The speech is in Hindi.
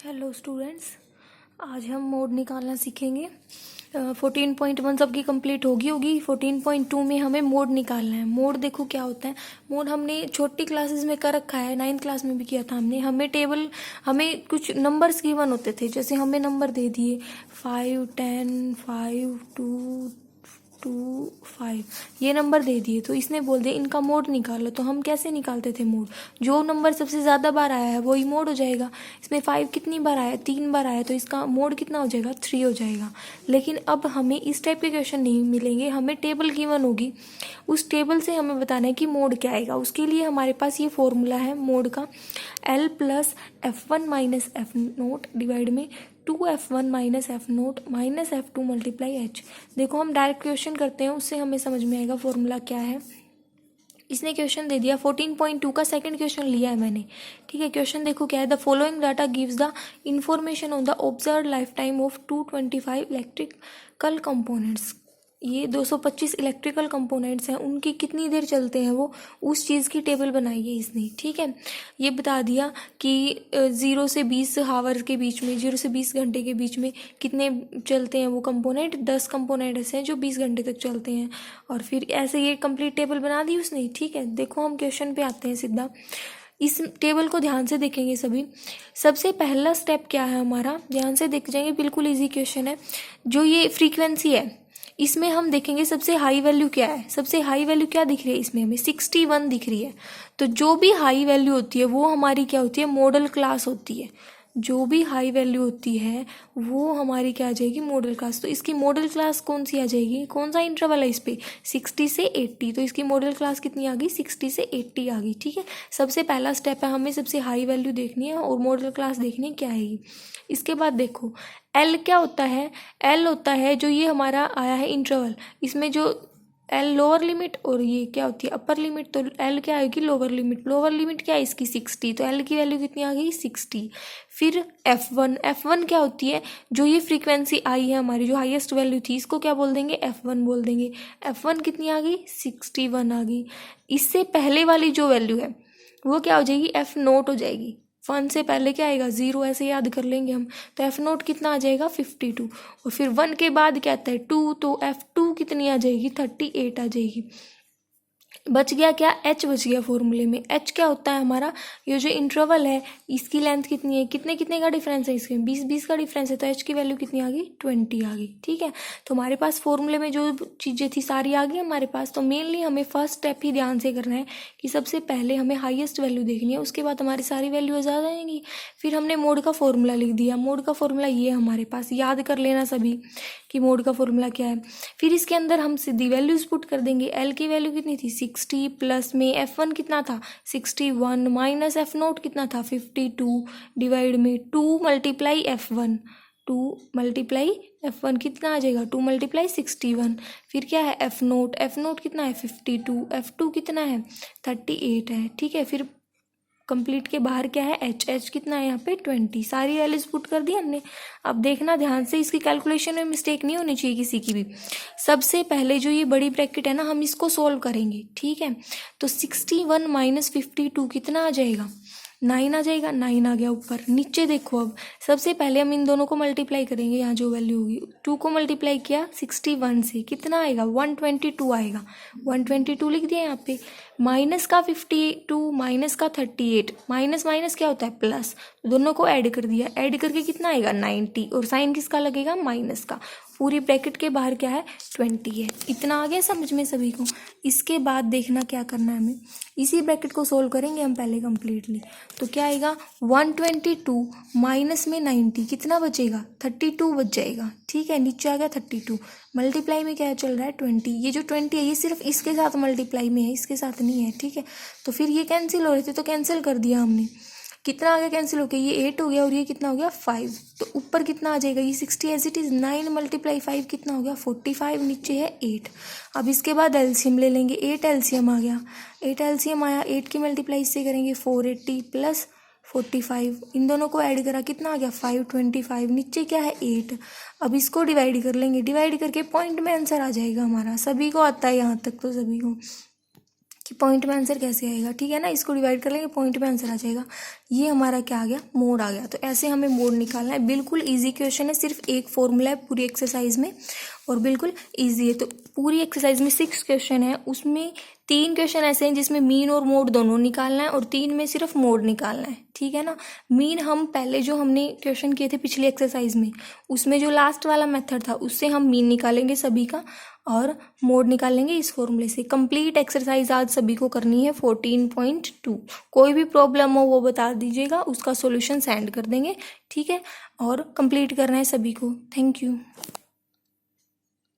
हेलो स्टूडेंट्स, आज हम मोड निकालना सीखेंगे। 14.1 सबकी कंप्लीट होगी। 14.2 में हमें मोड निकालना है। मोड देखो क्या होता है। मोड हमने छोटी क्लासेस में कर रखा है, 9th क्लास में भी किया था हमने। हमें कुछ नंबर्स गिवन होते थे, जैसे हमें नंबर दे दिए 5, 10, 5, 2, 2, 5, ये नंबर दे दिए। तो इसने बोल दिया इनका मोड निकालो। तो हम कैसे निकालते थे मोड? जो नंबर सबसे ज़्यादा बार आया है वही मोड हो जाएगा। इसमें 5 कितनी बार आया? 3 बार आया, तो इसका मोड कितना हो जाएगा? 3 हो जाएगा। लेकिन अब हमें इस टाइप के क्वेश्चन नहीं मिलेंगे, हमें टेबल गिवन होगी। उस टेबल से हमें बताना है कि मोड क्या आएगा। उसके लिए हमारे पास ये फॉर्मूला है मोड का, L plus F1 minus F0 divide में 2F1 minus F0 minus F2 multiply H। देखो हम डायरेक्ट क्वेश्चन करते हैं, उससे हमें समझ में आएगा फॉर्मूला क्या है। इसने क्वेश्चन दे दिया 14.2 का सेकंड क्वेश्चन लिया है मैंने। ठीक है, क्वेश्चन देखो क्या है। The following data gives the information on the observe life time of 225 electrical components. ये 225 इलेक्ट्रिकल कंपोनेंट्स हैं, उनकी कितनी देर चलते हैं वो, उस चीज़ की टेबल बनाई है इसने। ठीक है, ये बता दिया कि 0 से 20 हावर के बीच में, 0 से 20 घंटे के बीच में कितने चलते हैं वो कंपोनेंट। 10 कंपोनेंट ऐसे हैं जो 20 घंटे तक चलते हैं। और फिर ऐसे ये कंप्लीट टेबल बना दी उसने। ठीक है, देखो हम क्वेश्चन पे आते हैं सीधा। इस टेबल को ध्यान से देखेंगे सभी। सबसे पहला स्टेप क्या है हमारा, ध्यान से देख जाएंगे, बिल्कुल इजी क्वेश्चन है। जो ये फ्रीक्वेंसी है, इसमें हम देखेंगे सबसे हाई वैल्यू क्या है। सबसे हाई वैल्यू क्या दिख रही है इसमें? हमें 61 दिख रही है। तो जो भी हाई वैल्यू होती है वो हमारी क्या होती है? मॉडल क्लास होती है। जो भी हाई वैल्यू होती है वो हमारी क्या आ जाएगी? Model class. तो इसकी मॉडल क्लास कौन सी आ जाएगी? कौन सा इंटरवल है इस पे? 60 से 80। तो इसकी मॉडल क्लास कितनी आ गई? 60 से 80 आ गई। ठीक है, सबसे पहला स्टेप है, हमें सबसे हाई वैल्यू देखनी है और मॉडल क्लास देखनी है क्या आएगी। इसके बाद देखो एल क्या होता है। एल होता है जो ये हमारा आया है इंटरवल, इसमें जो एल लोअर लिमिट और ये क्या होती है अपर लिमिट। तो एल क्या आएगी? Lower limit. लोअर लिमिट क्या है इसकी? 60। तो एल की वैल्यू कितनी आ गई? 60। फिर F1। F1 क्या होती है? जो ये फ्रीक्वेंसी आई है हमारी, जो हाईएस्ट वैल्यू थी, इसको क्या बोल देंगे? F1 बोल देंगे। F1 कितनी आ गई? 61 आ गई। इससे पहले वाली जो वैल्यू है वो क्या हो जाएगी? F0 हो जाएगी। 1 से पहले क्या आएगा? 0, ऐसे याद कर लेंगे हम। तो F0 कितना आ जाएगा? 52। और फिर 1 के बाद क्या आता है? 2, तो F2 कितनी आ जाएगी? 38 आ जाएगी। बच गया क्या? H बच गया फॉर्मूले में। H क्या होता है हमारा? ये जो इंटरवल है इसकी लेंथ कितनी है? कितने कितने का डिफरेंस है इसके? 20 का डिफरेंस है। तो H की वैल्यू कितनी आ गई? 20 आ गई। ठीक है, तो हमारे पास फॉर्मूले में जो चीज़ें थी सारी आ गई हमारे पास। तो मेनली हमें फर्स्ट स्टेप ही ध्यान से करना है कि सबसे पहले हमें हाईएस्ट वैल्यू देखनी है, उसके बाद हमारी सारी वैल्यूज आ जाएंगी। फिर हमने मोड का फॉर्मूला लिख दिया। मोड का फॉर्मूला ये हमारे पास, याद कर लेना सभी कि मोड का फॉर्मूला क्या है। फिर इसके अंदर हम सीधी वैल्यूज पुट कर देंगे। एल की वैल्यू कितनी थी? 60, प्लस में F1 कितना था? 61, माइनस F0 कितना था? 52, डिवाइड में 2 मल्टीप्लाई F1। 2 मल्टीप्लाई F1 कितना आ जाएगा? 2 मल्टीप्लाई 61। फिर क्या है? F0। F0 कितना है? 52। F2 कितना है? 38 है। ठीक है, फिर कंप्लीट के बाहर क्या है? H कितना है यहाँ पे? 20। सारी वैल्यूज पुट कर दी हमने। अब देखना ध्यान से, इसकी कैलकुलेशन में मिस्टेक नहीं होनी चाहिए किसी की भी। सबसे पहले जो ये बड़ी ब्रैकेट है ना, हम इसको सोल्व करेंगे। ठीक है, तो 61 माइनस 52 कितना आ जाएगा? 9 आ जाएगा। 9 आ गया ऊपर। नीचे देखो, अब सबसे पहले हम इन दोनों को मल्टीप्लाई करेंगे। यहाँ जो वैल्यू होगी, 2 को मल्टीप्लाई किया 61 से, कितना आएगा? 122 आएगा। 122 लिख दिया यहाँ पे। माइनस का 52, माइनस का 38, माइनस माइनस क्या होता है? प्लस। दोनों को ऐड कर दिया, ऐड करके कितना आएगा? 90। और साइन किसका लगेगा? माइनस का। पूरी ब्रैकेट के बाहर क्या है? 20 है। इतना आ गया समझ में सभी को? इसके बाद देखना क्या करना है हमें। इसी ब्रैकेट को सोल्व करेंगे हम पहले कंप्लीटली। तो क्या आएगा? 122 माइनस में 90 कितना बचेगा? 32 बच जाएगा। ठीक है, नीचे आ गया 32। मल्टीप्लाई में क्या चल रहा है? 20। ये जो 20 है ये सिर्फ इसके साथ मल्टीप्लाई में है, इसके साथ नहीं है। ठीक है, तो फिर ये कैंसिल हो रहे थे तो कैंसिल कर दिया हमने। कितना आ गया कैंसिल हो गया? ये 8 हो गया और ये कितना हो गया? 5। तो ऊपर कितना आ जाएगा? ये 60 एज इट इज़। 9 मल्टीप्लाई 5 कितना हो गया? 45। नीचे है 8। अब इसके बाद एलसीएम ले लेंगे। 8 एलसीएम आ गया। 8 एलसीएम आया, 8 की मल्टीप्लाई इससे करेंगे 480 प्लस 45। इन दोनों को ऐड करा, कितना आ गया? 525। नीचे क्या है? 8। अब इसको डिवाइड कर लेंगे। डिवाइड करके पॉइंट में आंसर आ जाएगा हमारा। सभी को आता है यहाँ तक, तो सभी को कि पॉइंट में आंसर कैसे आएगा, ठीक है ना। इसको डिवाइड कर लेंगे, पॉइंट में आंसर आ जाएगा। ये हमारा क्या आ गया, मोड आ गया। तो ऐसे हमें मोड निकालना है। बिल्कुल इजी क्वेश्चन है, सिर्फ एक फॉर्मूला है पूरी एक्सरसाइज में और बिल्कुल इजी है। तो पूरी एक्सरसाइज में 6 क्वेश्चन है, उसमें 3 क्वेश्चन ऐसे हैं जिसमें मीन और मोड दोनों निकालना है और 3 में सिर्फ मोड निकालना है, ठीक है ना। मीन हम पहले जो हमने क्वेश्चन किए थे पिछली एक्सरसाइज में, उसमें जो लास्ट वाला मेथड था उससे हम मीन निकालेंगे सभी का और मोड निकालेंगे इस फॉर्मूले से। कंप्लीट एक्सरसाइज आज सभी को करनी है 14.2। कोई भी प्रॉब्लम हो वो बता दीजिएगा, उसका सॉल्यूशन सेंड कर देंगे, ठीक है। और कंप्लीट करना है सभी को। Thank you.